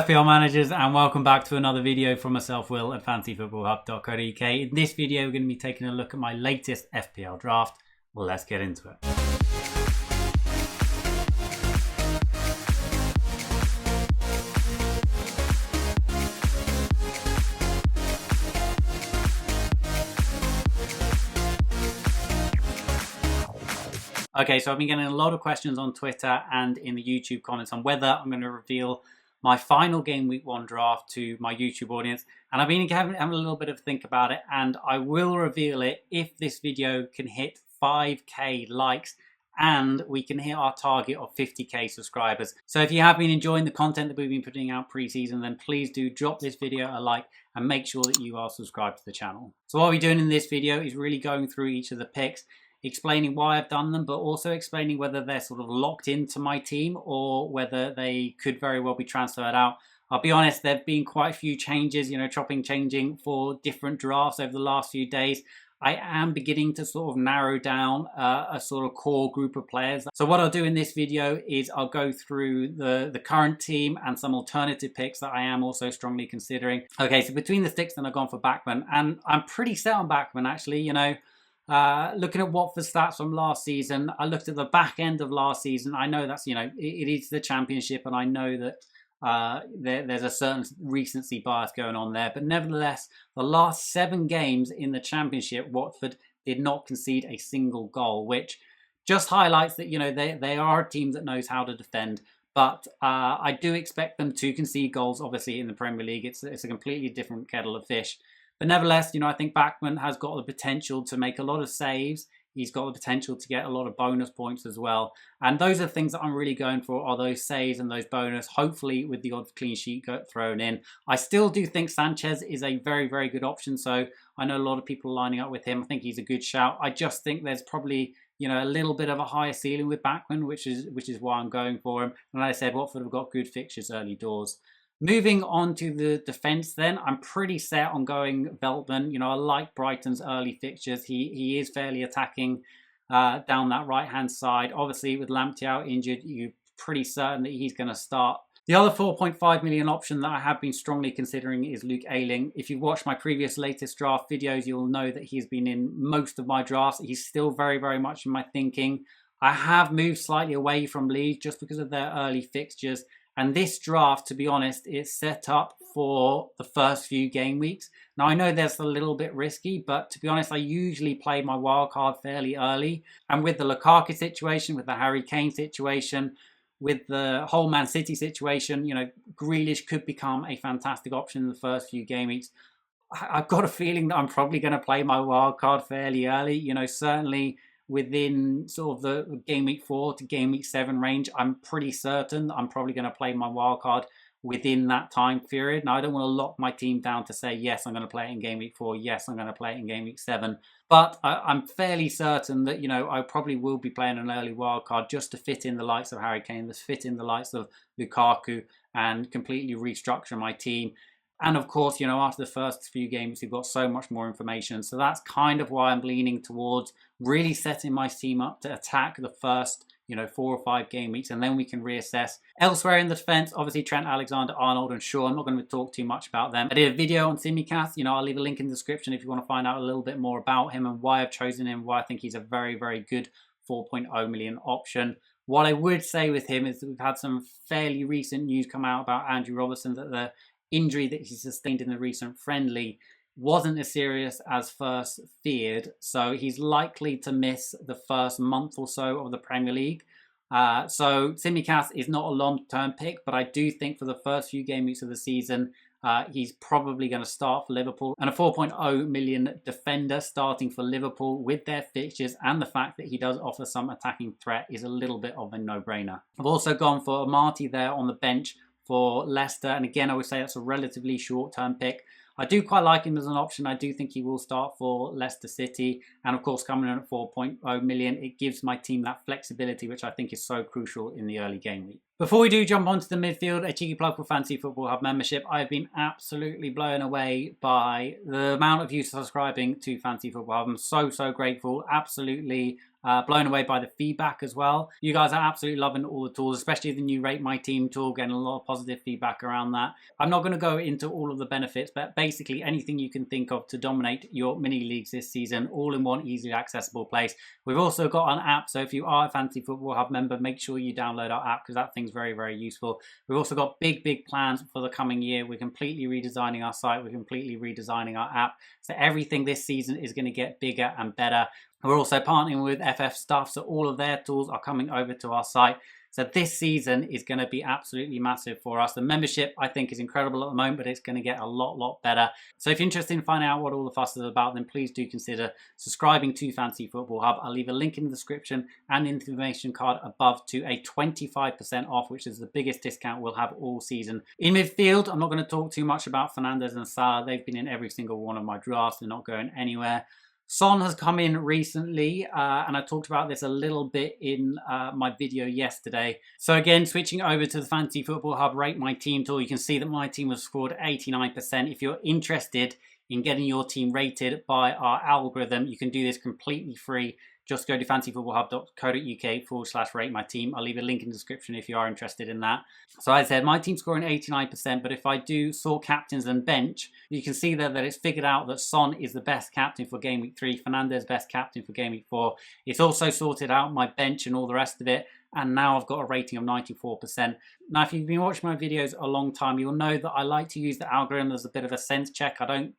FPL managers, and welcome back to another video from myself, Will, at fantasyfootballhub.co.uk. In this video, we're going to be taking a look at my latest FPL draft. Well, let's get into it. Okay, so I've been getting a lot of questions on Twitter and in the YouTube comments on whether I'm going to reveal my final Game Week 1 draft to my YouTube audience. And I've been having a little bit of a think about it, and I will reveal it if this video can hit 5k likes and we can hit our target of 50k subscribers. So if you have been enjoying the content that we've been putting out pre-season, then please do drop this video a like and make sure that you are subscribed to the channel. So what we're doing in this video is really going through each of the picks, explaining why I've done them, but also explaining whether they're sort of locked into my team or whether they could very well be transferred out. I'll be honest, there have been quite a few changes, changing for different drafts over the last few days. I am beginning to sort of narrow down a sort of core group of players. So what I'll do in this video is I'll go through the current team and some alternative picks that I am also strongly considering. Okay, so between the sticks, then I've gone for Backman, and I'm pretty set on Backman actually, looking at Watford's stats from last season, I looked at the back end of last season. I know that's, it is the Championship, and I know that there's a certain recency bias going on there. But nevertheless, the last 7 games in the Championship, Watford did not concede a single goal, which just highlights that, they are a team that knows how to defend. But I do expect them to concede goals, obviously, in the Premier League. It's a completely different kettle of fish. But nevertheless, I think Backman has got the potential to make a lot of saves. He's got the potential to get a lot of bonus points as well. And those are the things that I'm really going for, are those saves and those bonus, hopefully with the odd clean sheet thrown in. I still do think Sanchez is a very, very good option. So I know a lot of people lining up with him. I think he's a good shout. I just think there's probably, a little bit of a higher ceiling with Backman, which is why I'm going for him. And like I said, Watford have got good fixtures early doors. Moving on to the defence then, I'm pretty set on going Veltman. I like Brighton's early fixtures. He is fairly attacking down that right-hand side. Obviously, with Lamptey injured, you're pretty certain that he's going to start. The other 4.5 million option that I have been strongly considering is Luke Ayling. If you've watched my previous latest draft videos, you'll know that he's been in most of my drafts. He's still very, very much in my thinking. I have moved slightly away from Leeds just because of their early fixtures. And this draft, to be honest, is set up for the first few game weeks. Now, I know that's a little bit risky, but to be honest, I usually play my wild card fairly early. And with the Lukaku situation, with the Harry Kane situation, with the whole Man City situation, Grealish could become a fantastic option in the first few game weeks. I've got a feeling that I'm probably going to play my wild card fairly early. Certainly within sort of the game week 4 to game week 7 range, I'm pretty certain I'm probably going to play my wild card within that time period. Now, I don't want to lock my team down to say, yes, I'm going to play it in game week 4. Yes, I'm going to play it in game week 7. But I'm fairly certain that, I probably will be playing an early wild card just to fit in the likes of Harry Kane, to fit in the likes of Lukaku, and completely restructure my team. And of course, after the first few games, you've got so much more information. So that's kind of why I'm leaning towards really setting my team up to attack the first, 4 or 5 game weeks, and then we can reassess. Elsewhere in the defence, obviously Trent Alexander-Arnold and Shaw. I'm not going to talk too much about them. I did a video on Tsimikas. I'll leave a link in the description if you want to find out a little bit more about him and why I've chosen him, why I think he's a very, very good 4.0 million option. What I would say with him is that we've had some fairly recent news come out about Andrew Robertson, that the injury that he sustained in the recent friendly wasn't as serious as first feared, so he's likely to miss the first month or so of the Premier League. So Tsimikas is not a long-term pick, but I do think for the first few game weeks of the season, he's probably going to start for Liverpool. And a 4.0 million defender starting for Liverpool with their fixtures and the fact that he does offer some attacking threat is a little bit of a no-brainer. I've also gone for Marty there on the bench for Leicester, and again, I would say that's a relatively short-term pick. I do quite like him as an option. I do think he will start for Leicester City, and of course, coming in at 4.0 million, it gives my team that flexibility, which I think is so crucial in the early game week. Before we do jump onto the midfield, a cheeky plug for Fantasy Football Hub membership. I've been absolutely blown away by the amount of you subscribing to Fantasy Football Hub. I'm so grateful. Absolutely Blown away by the feedback as well. You guys are absolutely loving all the tools, especially the new Rate My Team tool, getting a lot of positive feedback around that. I'm not going to go into all of the benefits, but basically anything you can think of to dominate your mini leagues this season, all in one easily accessible place. We've also got an app, so if you are a Fantasy Football Hub member, make sure you download our app because that thing's very, very useful. We've also got big plans for the coming year. We're completely redesigning our site. We're completely redesigning our app. So everything this season is going to get bigger and better. We're also partnering with FF Stuff, so all of their tools are coming over to our site. So this season is going to be absolutely massive for us. The membership, I think, is incredible at the moment, but it's going to get a lot better. So if you're interested in finding out what all the fuss is about, then please do consider subscribing to Fantasy Football Hub. I'll leave a link in the description and information card above to a 25% off, which is the biggest discount we'll have all season. In midfield, I'm not going to talk too much about Fernandes and Salah. They've been in every single one of my drafts. They're not going anywhere. Son has come in recently, and I talked about this a little bit in my video yesterday. So again, switching over to the Fantasy Football Hub Rate My Team tool, you can see that my team has scored 89%. If you're interested in getting your team rated by our algorithm, you can do this completely free. Just go to fantasyfootballhub.co.uk/rate my team. I'll leave a link in the description if you are interested in that. So as I said, my team's scoring 89%, but if I do sort captains and bench, you can see there that it's figured out that Son is the best captain for Game Week 3, Fernandes best captain for Game Week 4. It's also sorted out my bench and all the rest of it, and now I've got a rating of 94%. Now, if you've been watching my videos a long time, you'll know that I like to use the algorithm as a bit of a sense check. I don't,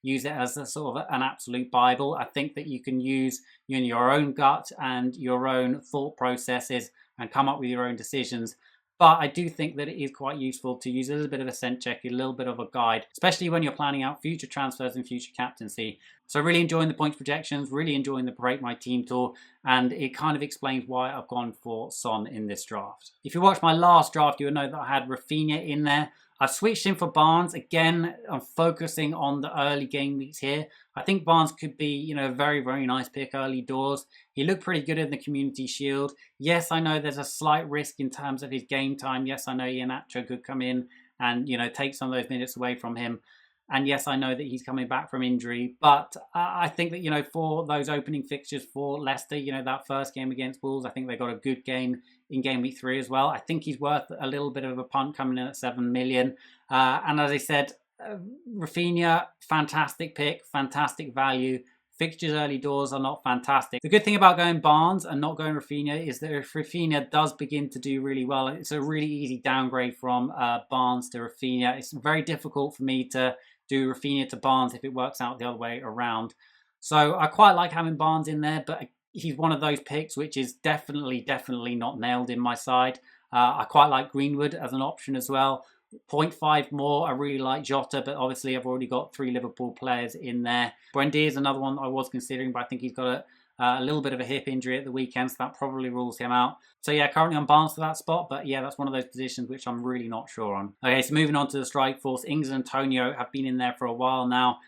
use it as a sort of an absolute Bible. I think that you can use your own gut and your own thought processes and come up with your own decisions. But I do think that it is quite useful to use a little bit of a sense check, a little bit of a guide, especially when you're planning out future transfers and future captaincy. So really enjoying the points projections, really enjoying the Rate My Team tool, and it kind of explains why I've gone for Son in this draft. If you watched my last draft, you'll know that I had Rafinha in there. I've switched him for Barnes. Again, I'm focusing on the early game weeks here. I think Barnes could be, a very, very nice pick early doors. He looked pretty good in the Community Shield. Yes, I know there's a slight risk in terms of his game time. Yes, I know Iheanacho could come in and, take some of those minutes away from him. And yes, I know that he's coming back from injury. But I think that, for those opening fixtures for Leicester, that first game against Wolves, I think they got a good game in Game Week 3 as well. I think he's worth a little bit of a punt coming in at 7 million. And as I said, Rafinha, fantastic pick, fantastic value. Fixtures early doors are not fantastic. The good thing about going Barnes and not going Rafinha is that if Rafinha does begin to do really well, it's a really easy downgrade from Barnes to Rafinha. It's very difficult for me to do Rafinha to Barnes if it works out the other way around. So I quite like having Barnes in there, but he's one of those picks which is definitely not nailed in my side. I quite like Greenwood as an option as well. 0.5 more, I really like Jota, but obviously I've already got 3 Liverpool players in there. Buendia is another one I was considering, but I think he's got a little bit of a hip injury at the weekend, so that probably rules him out. So yeah, currently I'm Barnes for that spot, but yeah, that's one of those positions which I'm really not sure on. Okay, so moving on to the strike force. Ings and Antonio have been in there for a while now.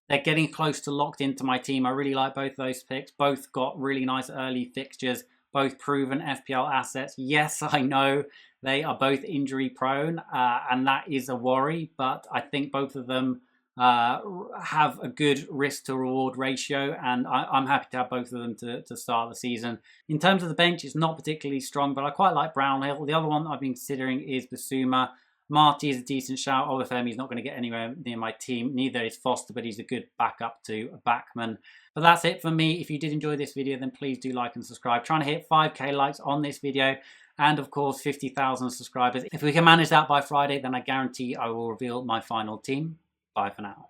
They're getting close to locked into my team. I really like both of those picks. Both got really nice early fixtures, both proven FPL assets. Yes, I know they are both injury prone, and that is a worry, but I think both of them have a good risk to reward ratio, and I'm happy to have both of them to start the season. In terms of the bench, it's not particularly strong, but I quite like Brownhill. The other one I've been considering is Basuma. Marty is a decent shout. Obviously, he's not going to get anywhere near my team. Neither is Foster, but he's a good backup to a backman. But that's it for me. If you did enjoy this video, then please do like and subscribe. Trying to hit 5k likes on this video. And of course, 50,000 subscribers. If we can manage that by Friday, then I guarantee I will reveal my final team. Bye for now.